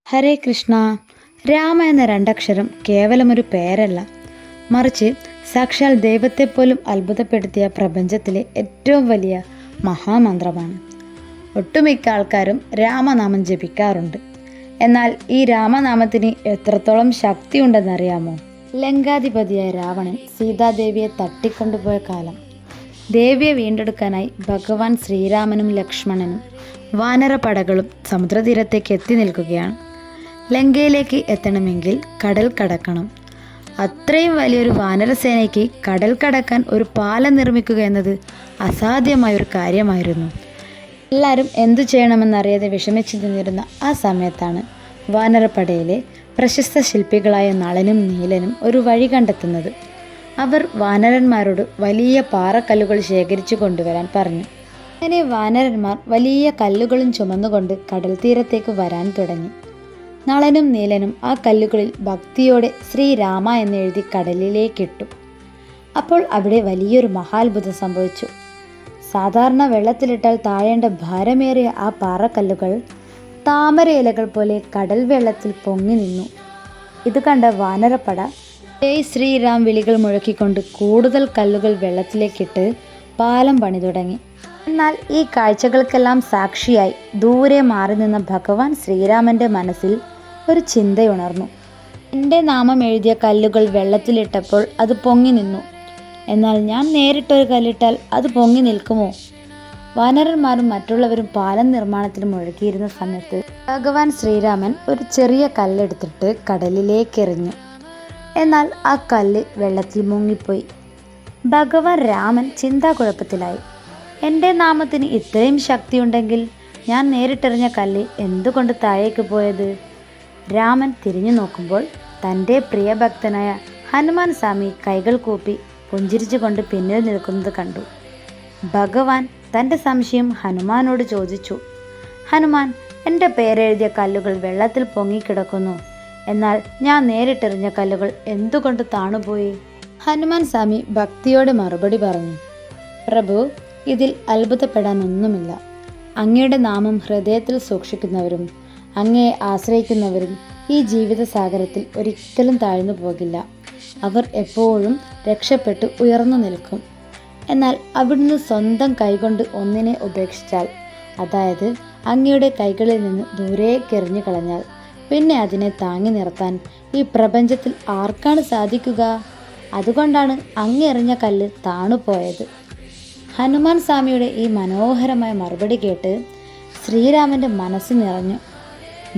ഹരേ കൃഷ്ണ. രാമ എന്ന രണ്ടക്ഷരം കേവലമൊരു പേരല്ല, മറിച്ച് സാക്ഷാൽ ദൈവത്തെപ്പോലും അത്ഭുതപ്പെടുത്തിയ പ്രപഞ്ചത്തിലെ ഏറ്റവും വലിയ മഹാമന്ത്രമാണ്. ഒട്ടുമിക്ക ആൾക്കാരും രാമനാമം ജപിക്കാറുണ്ട്. എന്നാൽ ഈ രാമനാമത്തിന് എത്രത്തോളം ശക്തിയുണ്ടെന്നറിയാമോ? ലങ്കാധിപതിയായ രാവണൻ സീതാദേവിയെ തട്ടിക്കൊണ്ടുപോയ കാലം. ദേവിയെ വീണ്ടെടുക്കാനായി ഭഗവാൻ ശ്രീരാമനും ലക്ഷ്മണനും വാനരപ്പടകളും സമുദ്രതീരത്തേക്ക് എത്തി നിൽക്കുകയാണ്. ലങ്കയിലേക്ക് എത്തണമെങ്കിൽ കടൽ കടക്കണം. അത്രയും വലിയൊരു വാനരസേനയ്ക്ക് കടൽ കടക്കാൻ ഒരു പാലം നിർമ്മിക്കുക എന്നത് അസാധ്യമായൊരു കാര്യമായിരുന്നു. എല്ലാവരും എന്തു ചെയ്യണമെന്നറിയാതെ വിഷമിച്ചു നിന്നിരുന്ന ആ സമയത്താണ് വാനരപ്പടയിലെ പ്രശസ്ത ശില്പികളായ നളനും നീലനും ഒരു വഴി കണ്ടെത്തുന്നത്. അവർ വാനരന്മാരോട് വലിയ പാറക്കല്ലുകൾ ശേഖരിച്ചു കൊണ്ടുവരാൻ പറഞ്ഞു. അങ്ങനെ വാനരന്മാർ വലിയ കല്ലുകളും ചുമന്നുകൊണ്ട് കടൽ തീരത്തേക്ക് വരാൻ തുടങ്ങി. നളനും നീലനും ആ കല്ലുകളിൽ ഭക്തിയോടെ ശ്രീരാമ എന്നെഴുതി കടലിലേക്കിട്ടു. അപ്പോൾ അവിടെ വലിയൊരു മഹാത്ഭുതം സംഭവിച്ചു. സാധാരണ വെള്ളത്തിലിട്ടാൽ താഴേണ്ട ഭാരമേറിയ ആ പാറക്കല്ലുകൾ താമര ഇലകൾ പോലെ കടൽ വെള്ളത്തിൽ പൊങ്ങി നിന്നു. ഇത് കണ്ട വാനരപ്പട ജയ് ശ്രീറാം വിളികൾ മുഴക്കിക്കൊണ്ട് കൂടുതൽ കല്ലുകൾ വെള്ളത്തിലേക്കിട്ട് പാലം പണി തുടങ്ങി. എന്നാൽ ഈ കാഴ്ചകൾക്കെല്ലാം സാക്ഷിയായി ദൂരെ മാറി നിന്ന ഭഗവാൻ ശ്രീരാമൻ്റെ മനസ്സിൽ ഒരു ചിന്തയുണർന്നു. എൻ്റെ നാമം എഴുതിയ കല്ലുകൾ വെള്ളത്തിലിട്ടപ്പോൾ അത് പൊങ്ങി നിന്നു. എന്നാൽ ഞാൻ നേരിട്ടൊരു കല്ലിട്ടാൽ അത് പൊങ്ങി നിൽക്കുമോ? വാനരന്മാരും മറ്റുള്ളവരും പാലം നിർമ്മാണത്തിൽ മുഴുകിയിരുന്ന സമയത്ത് ഭഗവാൻ ശ്രീരാമൻ ഒരു ചെറിയ കല്ലെടുത്തിട്ട് കടലിലേക്കെറിഞ്ഞു. എന്നാൽ ആ കല്ല് വെള്ളത്തിൽ മുങ്ങിപ്പോയി. ഭഗവാൻ രാമൻ ചിന്താകുഴപ്പത്തിലായി. എൻ്റെ നാമത്തിന് ഇത്രയും ശക്തിയുണ്ടെങ്കിൽ ഞാൻ നേരിട്ടെറിഞ്ഞ കല്ല് എന്തുകൊണ്ട് താഴേക്ക് പോയത്? രാമൻ തിരിഞ്ഞു നോക്കുമ്പോൾ തൻ്റെ പ്രിയഭക്തനായ ഹനുമാൻ സ്വാമി കൈകൾ കൂപ്പി പുഞ്ചിരിച്ചുകൊണ്ട് പിന്നിൽ നിൽക്കുന്നത് കണ്ടു. ഭഗവാൻ തൻ്റെ സംശയം ഹനുമാനോട് ചോദിച്ചു. ഹനുമാൻ, എൻ്റെ പേരെഴുതിയ കല്ലുകൾ വെള്ളത്തിൽ പൊങ്ങിക്കിടക്കുന്നു. എന്നാൽ ഞാൻ നേരിട്ടെറിഞ്ഞ കല്ലുകൾ എന്തുകൊണ്ട് താണുപോയി? ഹനുമാൻ സ്വാമി ഭക്തിയോടെ മറുപടി പറഞ്ഞു. പ്രഭു, ഇതിൽ അത്ഭുതപ്പെടാനൊന്നുമില്ല. അങ്ങയുടെ നാമം ഹൃദയത്തിൽ സൂക്ഷിക്കുന്നവരും അങ്ങയെ ആശ്രയിക്കുന്നവരും ഈ ജീവിതസാഗരത്തിൽ ഒരിക്കലും താഴ്ന്നു പോകില്ല. അവർ എപ്പോഴും രക്ഷപ്പെട്ട് ഉയർന്നു നിൽക്കും. എന്നാൽ അവിടുന്ന് സ്വന്തം കൈകൊണ്ട് ഒന്നിനെ ഉപേക്ഷിച്ചാൽ, അതായത് അങ്ങയുടെ കൈകളിൽ നിന്ന് ദൂരേക്കെറിഞ്ഞു കളഞ്ഞാൽ, പിന്നെ അതിനെ താങ്ങി നിർത്താൻ ഈ പ്രപഞ്ചത്തിൽ ആർക്കാണ് സാധിക്കുക? അതുകൊണ്ടാണ് അങ്ങെറിഞ്ഞ കല്ല് താണുപോയത്. ഹനുമാൻ സ്വാമിയുടെ ഈ മനോഹരമായ മറുപടി കേട്ട് ശ്രീരാമൻ്റെ മനസ്സ് നിറഞ്ഞു.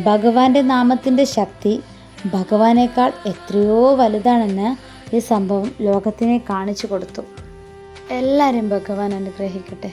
ഭഗവാന്റെ നാമത്തിൻ്റെ ശക്തി ഭഗവാനേക്കാൾ എത്രയോ വലുതാണെന്ന് ഈ സംഭവം ലോകത്തിനെ കാണിച്ചു കൊടുത്തു. എല്ലാവരും ഭഗവാൻ അനുഗ്രഹിക്കട്ടെ.